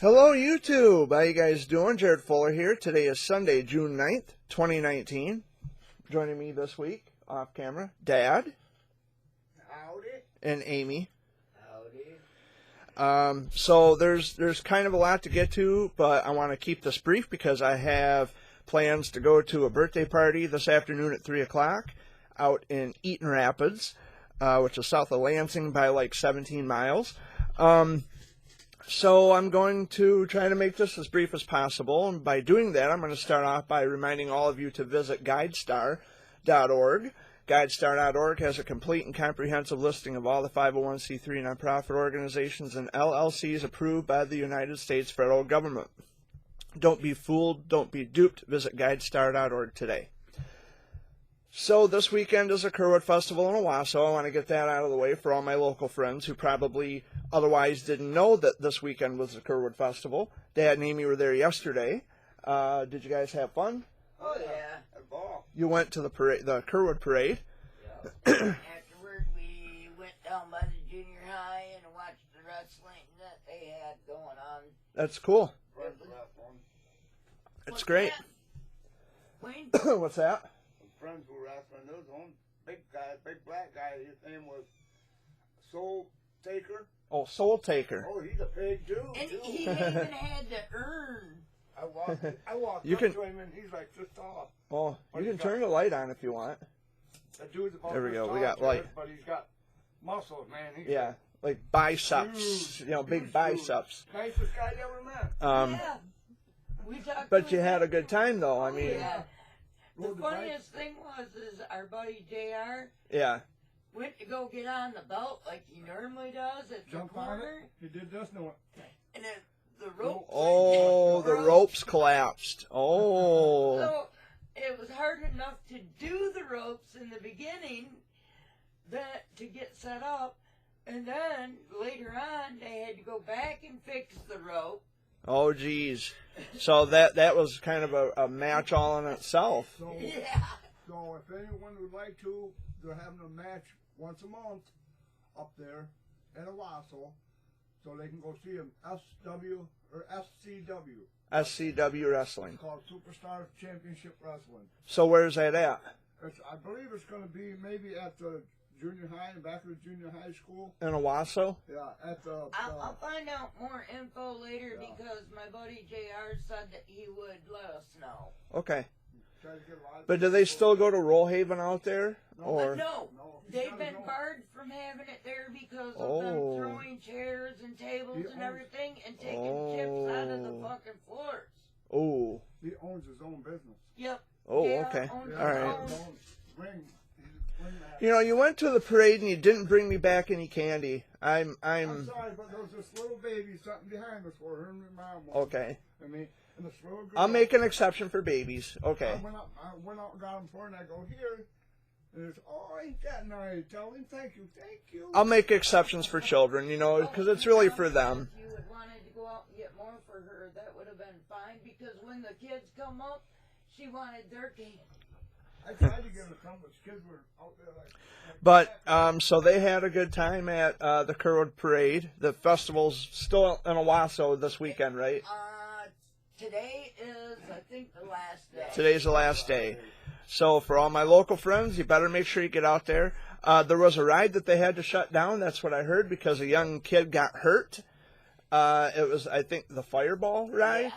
Hello YouTube, how you guys doing? Jared Fuller here. Today is Sunday, June 9th, 2019. Joining me this week, off camera, Dad. Howdy. And Amy. Howdy. So there's kind of a lot to get to, but I want to keep this brief because I have plans to go to a birthday party this afternoon at 3 o'clock out in Eaton Rapids, which is south of Lansing by like 17 miles. So I'm going to try to make this as brief as possible, and by doing that, I'm going to start off by reminding all of you to visit GuideStar.org. GuideStar.org has a complete and comprehensive listing of all the 501c3 nonprofit organizations and LLCs approved by the United States federal government. Don't be fooled, don't be duped. Visit GuideStar.org today. So this weekend is a Kerwood Festival in Owasso. I want to get that out of the way for all my local friends who probably otherwise didn't know that this weekend was the Kerwood Festival. Dad and Amy were there yesterday. Did you guys have fun? Oh yeah, a ball. You went to the parade, the Kerwood Parade. Yeah. Afterward, we went down by the junior high and watched the wrestling that they had going on. That's cool. It's What's great. that? Wayne? What's that? Friends who were wrestling. There was one big guy, big black guy. His name was Soul Taker. Oh, Soul Taker. Oh, he's a big dude. And too. he even had to earn. I walked You up can- to him and he's like this tall. Oh, you can turn the light on if you want. That dude's about There we this go. We tall, got light. But he's got muscles, man. He's Yeah, like biceps. huge, You know, big huge biceps. dude. Nicest guy you ever met. Yeah. We talked But to you him. had a good time though. I mean, Yeah. The Rode the bike. funniest thing is our buddy JR yeah. went to go get on the belt like he normally does at the Jump on corner, it. He did this. No. and then the rope. Oh, the ropes collapsed. Oh. So it was hard enough to do the ropes in the beginning, that to get set up, and then later on they had to go back and fix the rope. Oh, geez. So that was kind of a match all in itself. So, Yeah. so if anyone would like to, they're having a match once a month up there in Owasso, so they can go see him. SW or SCW. SCW Wrestling. It's called Superstar Championship Wrestling. So where's that at? I believe it's going to be maybe at the junior high, in back of the junior high school. In Owasso? Yeah, at the. I'll find out more info later Yeah. because my buddy JR said that he would let us know. Okay. Try to get a lot of But do they people. still go to Rollhaven out there? No. Or No, No, he they've doesn't been know. barred from having it there because of Oh. them throwing chairs and tables He and owns- everything and taking chips out of the Oh. fucking floors. oh. He owns his own business. Yep. Oh, JR okay. owns All right. his His own- own ring. Ring match. You know, you went to the parade and you didn't bring me back any candy. I'm sorry, but there was this little baby sitting behind us for her and my mom. was. okay. I mean, and this little girl. I'll make an exception for babies. Okay. I went out and got him for her, and I go, here. And it's, oh, ain't that nice? Tell him, thank you. I'll make exceptions for children, you know, because it's really for them. If you had wanted to go out and get more for her, that would have been fine because when the kids come up, she wanted their candy. I tried to give her some, but the kids were out there like. But so they had a good time at the Kerwood Parade. The festival's still in Owasso this weekend, right? Today is, I think, the last day. Today's the last day. So for all my local friends, you better make sure you get out there. There was a ride that they had to shut down. That's what I heard because a young kid got hurt. It was, I think, the Fireball ride. Yeah.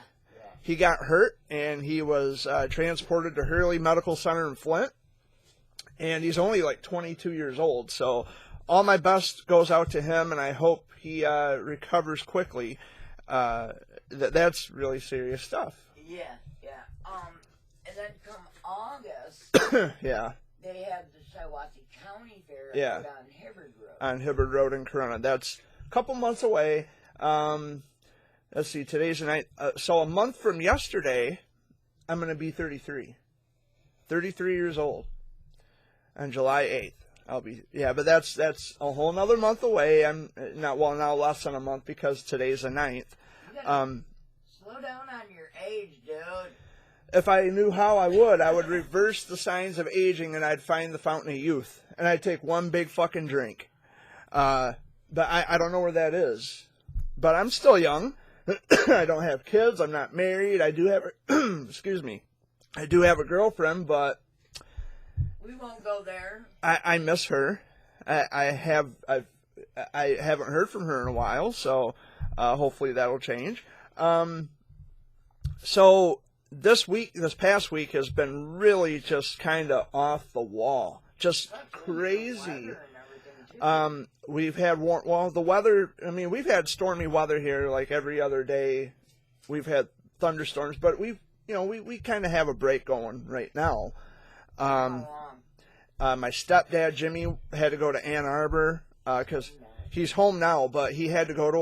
He got hurt and he was transported to Hurley Medical Center in Flint. And he's only like 22 years old. So all my best goes out to him, and I hope he recovers quickly. That's really serious stuff. Yeah. And then come August, Yeah, they have the Shiawassee County Fair Yeah. out on Hibbard Road. on Hibbard Road in Corona. That's a couple months away. Let's see, today's the night. So a month from yesterday, I'm going to be 33. 33 years old. On July 8th. I'll be, yeah, but that's a whole nother month away. I'm not, well, now less than a month because today's the 9th. You gotta slow down on your age, dude. If I knew how, I would reverse the signs of aging and I'd find the fountain of youth. And I'd take one big fucking drink. But I don't know where that is. But I'm still young. I don't have kids. I'm not married. I do have, excuse me, I do have a girlfriend, but We won't go there. I miss her. I haven't heard from her in a while, so hopefully that'll change. So this past week has been really just kind of off the wall, just crazy. We've had the weather. I mean, we've had stormy weather here like every other day. We've had thunderstorms, but we kind of have a break going right now. My stepdad Jimmy had to go to Ann Arbor because he's home now, but he had to go to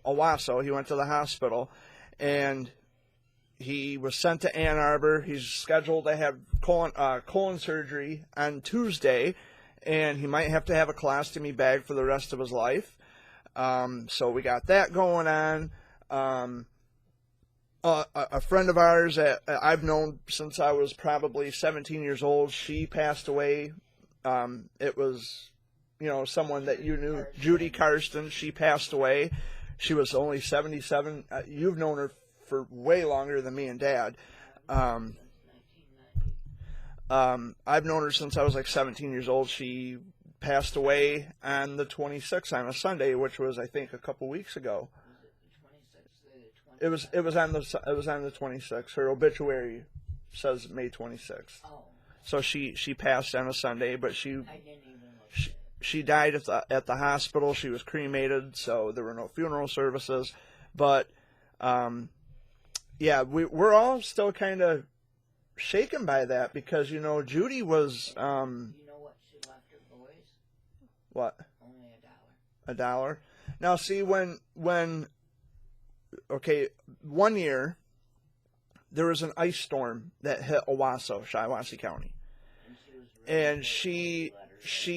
Owasso. He went to the hospital, and he was sent to Ann Arbor. He's scheduled to have colon surgery on Tuesday, and he might have to have a colostomy bag for the rest of his life. So we got that going on. A friend of ours that I've known since I was probably 17 years old, she passed away. It was, someone that you knew, Judy Karsten. She passed away. She was only 77. You've known her for way longer than me and Dad. I've known her since I was like 17 years old. She passed away on the 26th on a Sunday, which was, I think, a couple weeks ago. It was on the 26th. Her obituary says May 26th. Oh, So she passed on a Sunday, but I didn't even look. she died at the hospital. She was cremated, so there were no funeral services. But yeah, we're all still kind of shaken by that because Judy was You know what she left her boys? what? Only $1. $1. Now see when okay, one year there was an ice storm that hit Owasso, Shiawassee County, and she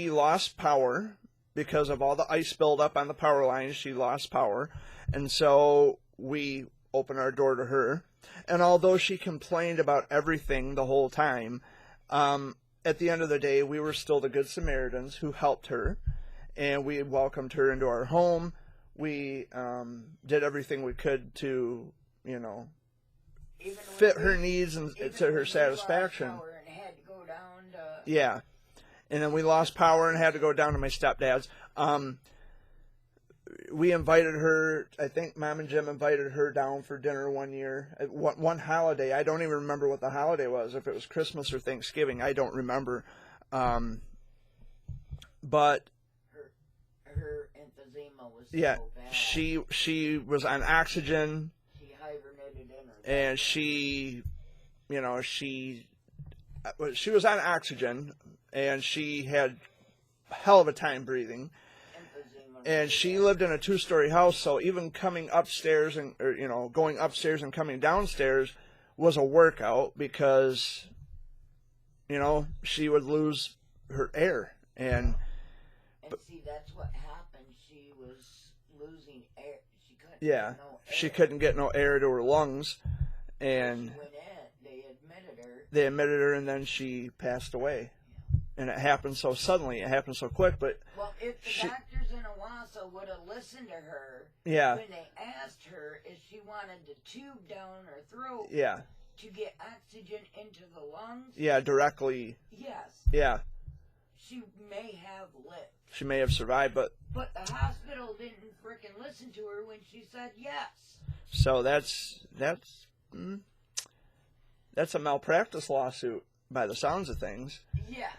lost power because of all the ice buildup on the power lines. She lost power, and so we opened our door to her. And although she complained about everything the whole time, at the end of the day, we were still the Good Samaritans who helped her, and we welcomed her into our home. We did everything we could to, fit her needs and to her satisfaction. And had to go down to, Yeah. And then we lost power and had to go down to my stepdad's. We invited her, I think Mom and Jim invited her down for dinner one year. One holiday, I don't even remember what the holiday was, if it was Christmas or Thanksgiving, I don't remember. But her emphysema was yeah, so bad. she was on oxygen, She hibernated in her and she was on oxygen, and she had a hell of a time breathing. emphysema. And she lived in a 2-story house, so even coming upstairs going upstairs and coming downstairs was a workout because, she would lose her air. And see, that's what happened. She was losing air. She couldn't yeah, get no air. she couldn't get no air to her lungs, and She went in. they admitted her, and then she passed away. And it happened so suddenly, it happened so quick, but Well, if the doctors in Owasso would have listened to her yeah, when they asked her if she wanted the tube down her throat yeah, to get oxygen into the lungs, yeah, directly, yes, yeah, she may have lived. she may have survived, but But the hospital didn't frickin' listen to her when she said yes. so that's a malpractice lawsuit by the sounds of things. Yeah.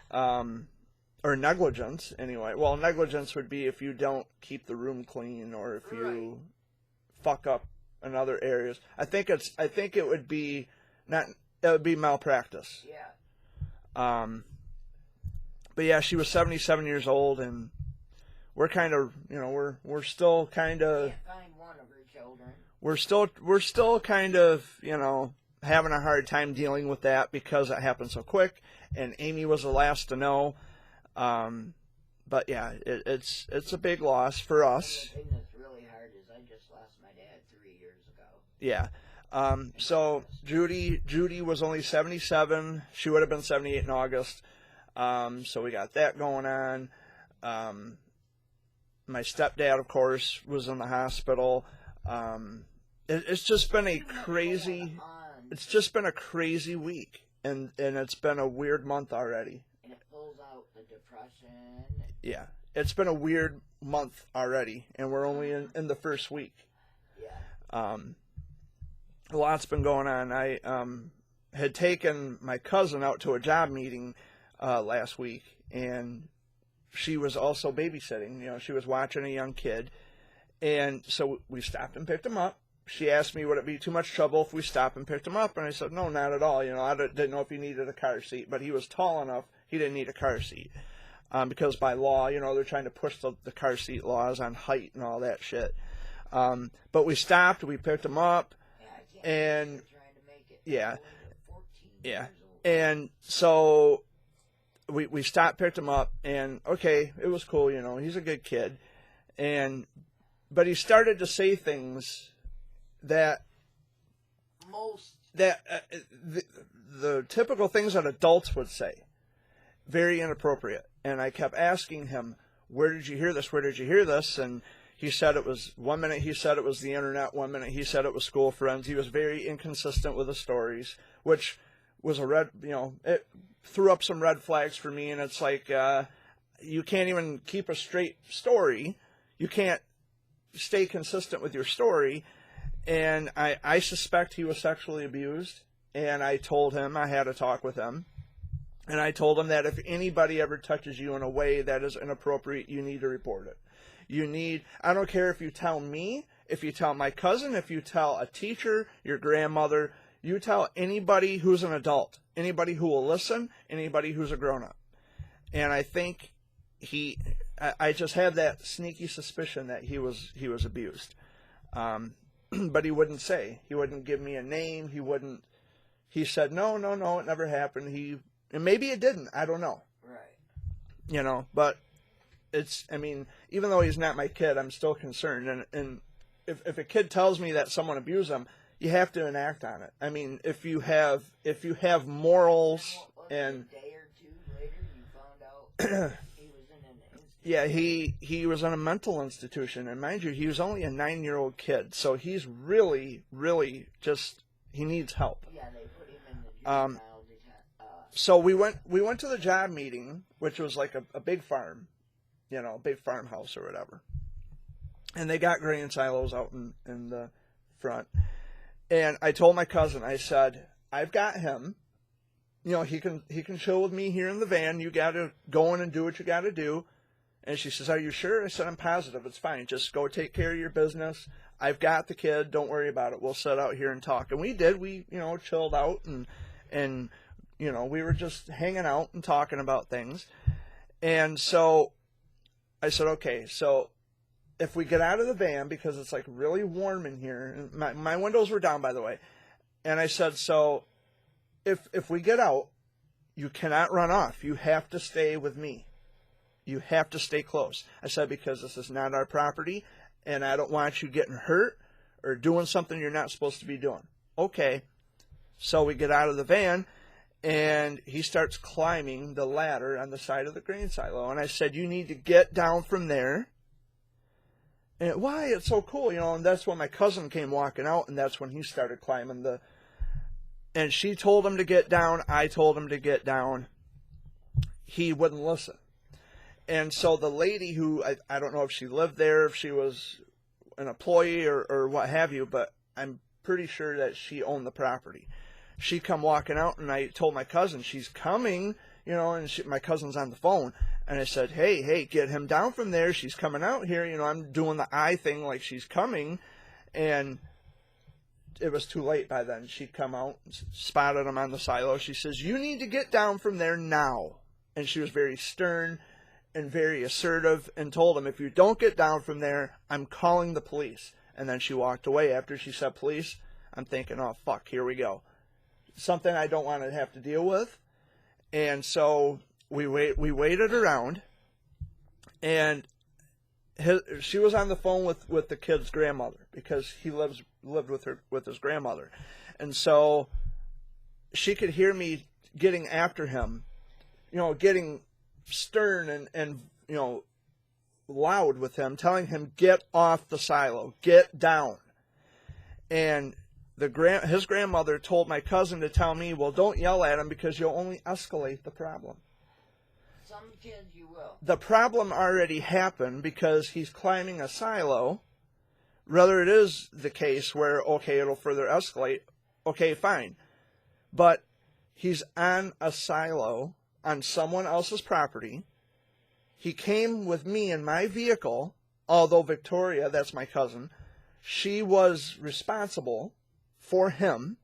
Or negligence anyway. Well, negligence would be if you don't keep the room clean or if you Right. fuck up in other areas. I think it would be malpractice. Yeah. But yeah, she was 77 years old, and we're kind of, we're still kind of, Can't find one of her children. we're still kind of, having a hard time dealing with that because it happened so quick, and Amy was the last to know. But yeah, it's a big loss for us. The thing that's really hard is I just lost my dad 3 years ago. Yeah. So Judy was only 77. She would have been 78 in August. So we got that going on. My stepdad, of course, was in the hospital. It's just been a crazy. It's just been a crazy week, and it's been a weird month already. And it pulls out the depression. Yeah, it's been a weird month already, and we're only in the first week. Yeah. A lot's been going on. I had taken my cousin out to a job meeting last week, and she was also babysitting. You know, she was watching a young kid, and so we stopped and picked him up. She asked me, would it be too much trouble if we stopped and picked him up? And I said, no, not at all. You know, I didn't know if he needed a car seat, but he was tall enough, he didn't need a car seat. Because by law, you know, they're trying to push the car seat laws on height and all that shit. But we stopped, we picked him up, and yeah, and so we stopped, picked him up, and okay, it was cool, you know, he's a good kid, but he started to say things that the typical things that adults would say, very inappropriate. And I kept asking him, where did you hear this? Where did you hear this? And he said it was, one minute he said it was the internet, one minute he said it was school friends. He was very inconsistent with the stories, which was it threw up some red flags for me. And it's like, you can't even keep a straight story. You can't stay consistent with your story. And I suspect he was sexually abused. And I told him, I had a talk with him. And I told him that if anybody ever touches you in a way that is inappropriate, you need to report it. I don't care if you tell me, if you tell my cousin, if you tell a teacher, your grandmother, you tell anybody who's an adult, anybody who will listen, anybody who's a grown-up. And I think I just had that sneaky suspicion that he was abused. But he wouldn't say. He wouldn't give me a name. He said, no, it never happened. And maybe it didn't. I don't know. Right. You know, but even though he's not my kid, I'm still concerned. And if a kid tells me that someone abused them, you have to enact on it. I mean, if you have morals and a day or two later, you found out he was in an institution. Yeah, he was in a mental institution, and mind you, he was only a 9-year-old kid, so he's really, really just he needs help. Yeah, they put him in the juvenile. So we went to the job meeting, which was like a big farm, you know, big farmhouse or whatever. And they got grain silos out in the front. And I told my cousin, I said, I've got him. You know, he can chill with me here in the van. You got to go in and do what you got to do. And she says, are you sure? I said, I'm positive. It's fine. Just go take care of your business. I've got the kid. Don't worry about it. We'll sit out here and talk. And we did. We, you know, chilled out and you know, we were just hanging out and talking about things. And so I said, okay, so if we get out of the van, because it's like really warm in here, and my windows were down, by the way. And I said, so if we get out, you cannot run off. You have to stay with me. You have to stay close. I said, because this is not our property, and I don't want you getting hurt or doing something you're not supposed to be doing. Okay. So we get out of the van, and he starts climbing the ladder on the side of the grain silo. And I said, you need to get down from there. And why? It's so cool, you know. And that's when my cousin came walking out, and that's when he started climbing and she told him to get down. I told him to get down. He wouldn't listen. And so the lady who, I don't know if she lived there, if she was an employee or what have you, but I'm pretty sure that she owned the property. She come walking out, and I told my cousin, she's coming, you know, and my cousin's on the phone. And I said, hey, get him down from there. She's coming out here. You know, I'm doing the eye thing like she's coming. And it was too late by then. She'd come out, spotted him on the silo. She says, you need to get down from there now. And she was very stern and very assertive and told him, if you don't get down from there, I'm calling the police. And then she walked away after she said police. I'm thinking, oh, fuck, here we go. Something I don't want to have to deal with. And so we waited around, and she was on the phone with the kid's grandmother, because he lived with his grandmother. And so she could hear me getting after him, you know, getting stern and you know, loud with him, telling him, get off the silo, get down. And his grandmother told my cousin to tell me, well, don't yell at him because you'll only escalate the problem. Some kids you will. The problem already happened because he's climbing a silo. Whether it is the case where, okay, it'll further escalate, okay, fine. But he's on a silo on someone else's property. He came with me in my vehicle, although Victoria, that's my cousin, she was responsible for him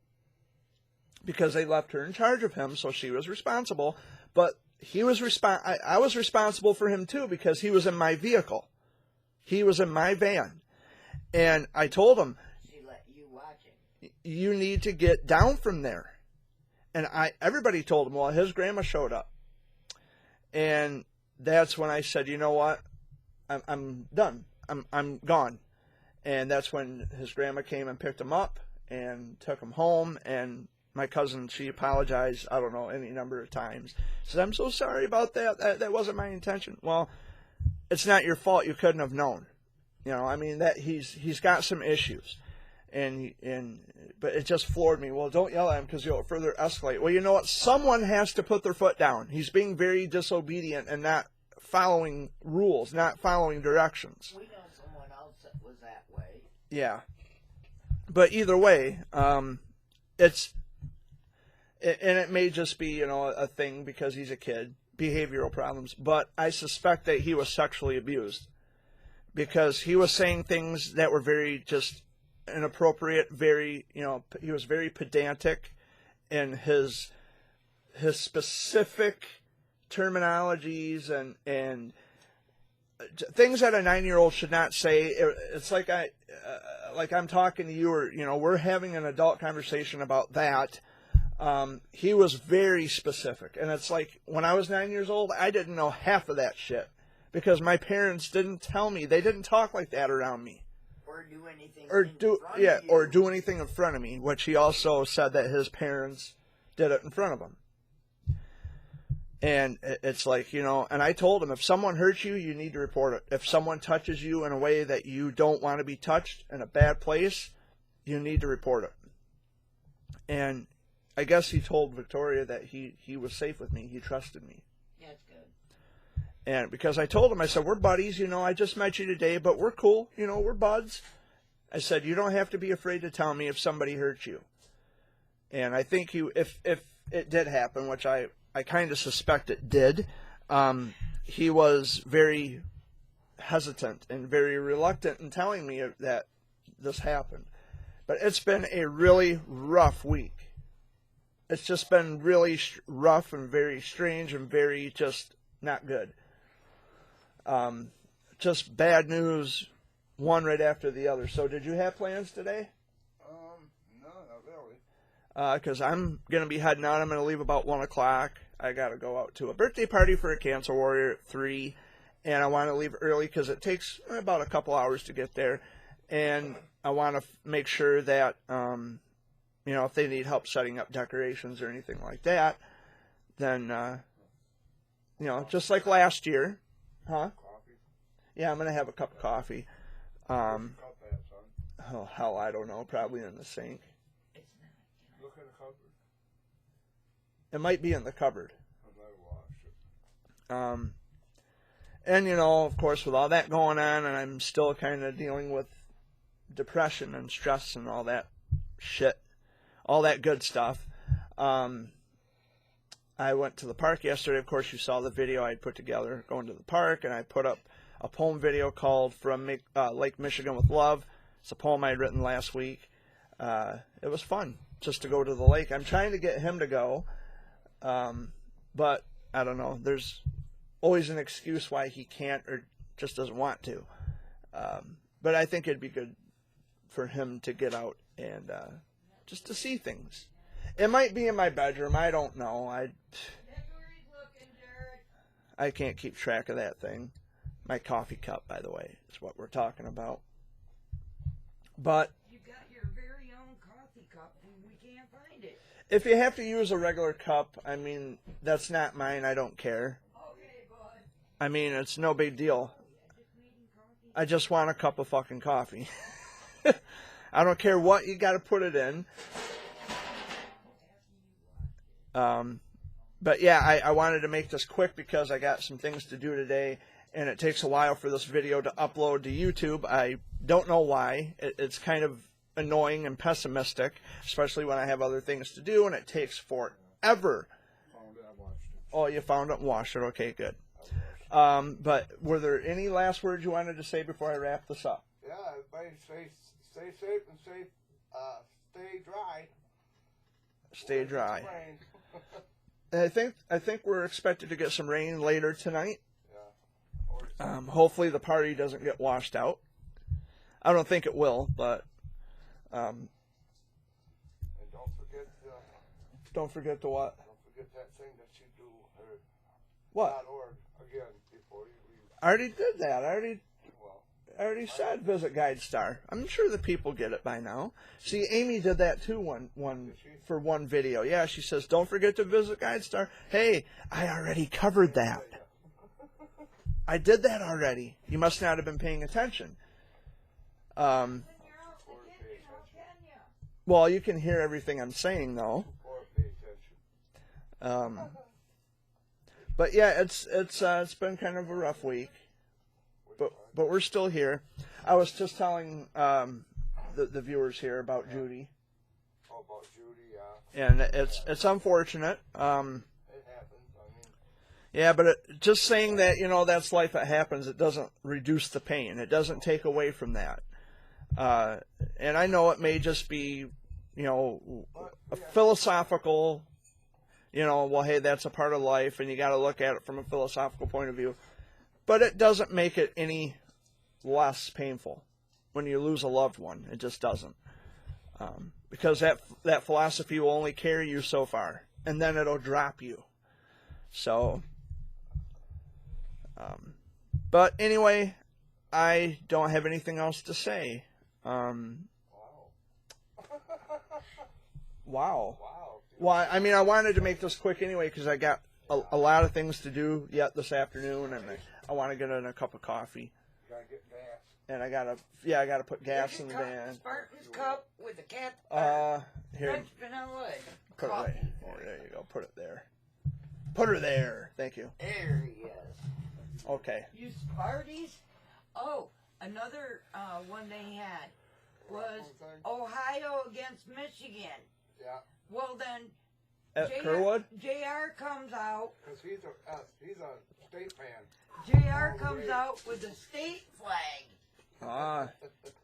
because they left her in charge of him, so she was responsible. But I was responsible for him too because he was in my vehicle. He was in my van. And I told him, She let you watch him. you need to get down from there. And everybody told him, well, his grandma showed up. And that's when I said, you know what? I'm done. I'm gone. And that's when his grandma came and picked him up and took him home. And my cousin, she apologized, I don't know, any number of times. Said, I'm so sorry about that. That wasn't my intention. Well, it's not your fault. You couldn't have known. You know, I mean, that he's got some issues. But it just floored me. Well, don't yell at him because you'll further escalate. Well, you know what? Someone has to put their foot down. He's being very disobedient and not following rules, not following directions. We know someone else that was that way. Yeah. But either way, and it may just be, you know, a thing because he's a kid, behavioral problems. But I suspect that he was sexually abused because he was saying things that were very just inappropriate, very, you know, he was very pedantic in his specific terminologies and things that a 9-year-old should not say. It's like I'm talking to you, or, you know, we're having an adult conversation about that. He was very specific, and it's like when I was 9 years old, I didn't know half of that shit because my parents didn't tell me. They didn't talk like that around me. Or do anything Or in front of you. or do anything in front of me, which he also said that his parents did it in front of him. And it's like, you know, and I told him, if someone hurts you, you need to report it. If someone touches you in a way that you don't want to be touched in a bad place, you need to report it. And I guess he told Victoria that he was safe with me. He trusted me. That's good. And because I told him, I said, we're buddies, you know, I just met you today, but we're cool, you know, we're buds. I said, you don't have to be afraid to tell me if somebody hurts you. And I think if it did happen, which I kind of suspect it did, he was very hesitant and very reluctant in telling me that this happened. But it's been a really rough week. It's just been really rough and very strange and very just not good. Just bad news, one right after the other. So did you have plans today? No, not really. Because I'm going to be heading out. I'm going to leave about 1 o'clock. I got to go out to a birthday party for a cancer warrior at 3. And I want to leave early because it takes about a couple hours to get there. And I want to make sure that, you know, if they need help setting up decorations or anything like that, then, you know, just like last year. Huh? Coffee. Yeah, I'm going to have a cup of coffee. Cup that, son. Oh, hell, I don't know. Probably in the sink. It's not. Look in the cupboard. It might be in the cupboard. I might wash it. And, you know, of course, with all that going on, and I'm still kind of dealing with depression and stress and all that shit, all that good stuff. I went to the park yesterday. Of course, you saw the video I put together going to the park, and I put up a poem video called From Lake Michigan with Love. It's a poem I had written last week. It was fun just to go to the lake. I'm trying to get him to go, but I don't know. There's always an excuse why he can't or just doesn't want to. But I think it'd be good for him to get out and just to see things. It might be in my bedroom. I don't know. I can't keep track of that thing. My coffee cup, by the way, is what we're talking about. But You got your very own coffee cup and we can't find it. if you have to use a regular cup, I mean, that's not mine. I don't care. Okay, bud. I mean, it's no big deal. I just want a cup of fucking coffee. I don't care what you got to put it in. But yeah, I wanted to make this quick because I got some things to do today, and it takes a while for this video to upload to YouTube. I don't know why. It's kind of annoying and pessimistic, especially when I have other things to do, and it takes forever. Found it, I watched it. Oh, you found it and watched it. Okay, good. But were there any last words you wanted to say before I wrap this up? Yeah, everybody stay safe and stay dry. Stay dry. Rain. And I think we're expected to get some rain later tonight. Yeah. Hopefully the party doesn't get washed out. I don't think it will, but And don't forget. don't forget to what? Don't forget that thing that you do. What? .org again before you leave. I already did that. I Well, already said visit GuideStar. I'm sure the people get it by now. See, Amy did that too for one video. Yeah, she says, don't forget to visit GuideStar. Hey, I already covered that. I did that already. You must not have been paying attention. Well, you can hear everything I'm saying, though. or pay attention. But yeah, it's been kind of a rough week. But we're still here. I was just telling the viewers here about Judy, Oh, about Judy, yeah. and it's unfortunate. It happens. I mean, Yeah, but just saying that, you know, that's life, it happens, it doesn't reduce the pain. It doesn't take away from that. And I know it may just be, you know, a philosophical, you know, well, hey, that's a part of life, and you got to look at it from a philosophical point of view. But it doesn't make it any less painful when you lose a loved one. It just doesn't. Because that philosophy will only carry you so far, and then it'll drop you. So, but anyway, I don't have anything else to say. Wow. wow. Well, I mean, I wanted to make this quick anyway because I got a lot of things to do yet this afternoon, and I want to get in a cup of coffee. You gotta get gas. And I gotta put gas in the van. Spartan's cup with a cap. Here, French vanilla. put it Coffee right. for There you go. Put it there. Put her there. Thank you. There he is. Okay. You Sparties? Oh, another one they had was Ohio against Michigan. Yeah, Well then, At Kerwood? JR comes out. because he's a state fan. JR comes out with the state flag. Ah.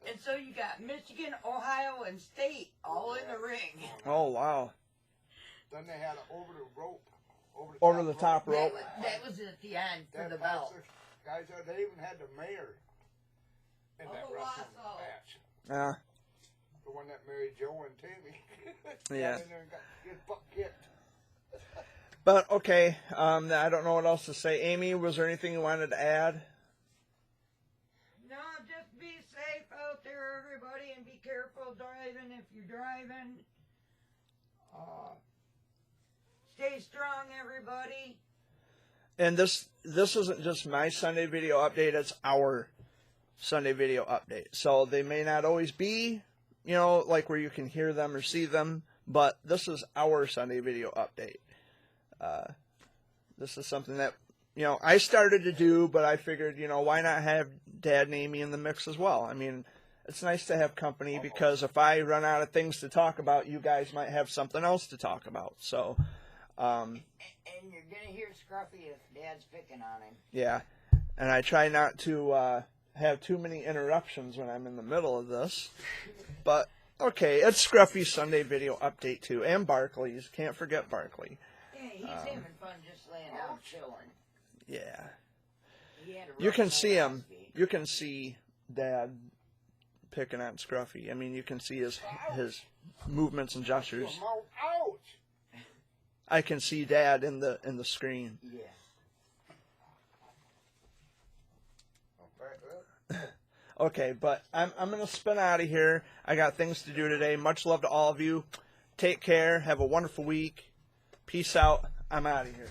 And so you got Michigan, Ohio, and state all in the ring. Oh wow. Then they had it over the rope. Over the top rope. That was at the end for That the belt. pastor, guys, they even had the mayor in that Oh, wrestling wow. match. Yeah. The one that married Joe and Tammy. Yeah. And then got his butt kicked. But okay. I don't know what else to say. Amy, was there anything you wanted to add? No, just be safe out there, everybody, and be careful driving if you're driving. Stay strong, everybody. And this isn't just my Sunday video update, it's our Sunday video update. So they may not always be, you know, like where you can hear them or see them, but this is our Sunday video update. This is something that, you know, I started to do, but I figured, you know, why not have Dad and Amy in the mix as well? I mean, it's nice to have company because if I run out of things to talk about, you guys might have something else to talk about. So, And you're going to hear Scruffy if Dad's picking on him. yeah, and I try not to have too many interruptions when I'm in the middle of this. But, okay, it's Scruffy's Sunday video update too, and Barkley's. Can't forget Barkley. Yeah, he's having fun just laying down chilling. Yeah. He had a You rough can night see him. last week. You can see Dad picking on Scruffy. I mean, you can see his movements and gestures. Ouch! I can see Dad in the screen. Yeah. Okay, but I'm gonna spin out of here. I got things to do today. Much love to all of you. Take care. Have a wonderful week. Peace out. I'm out of here.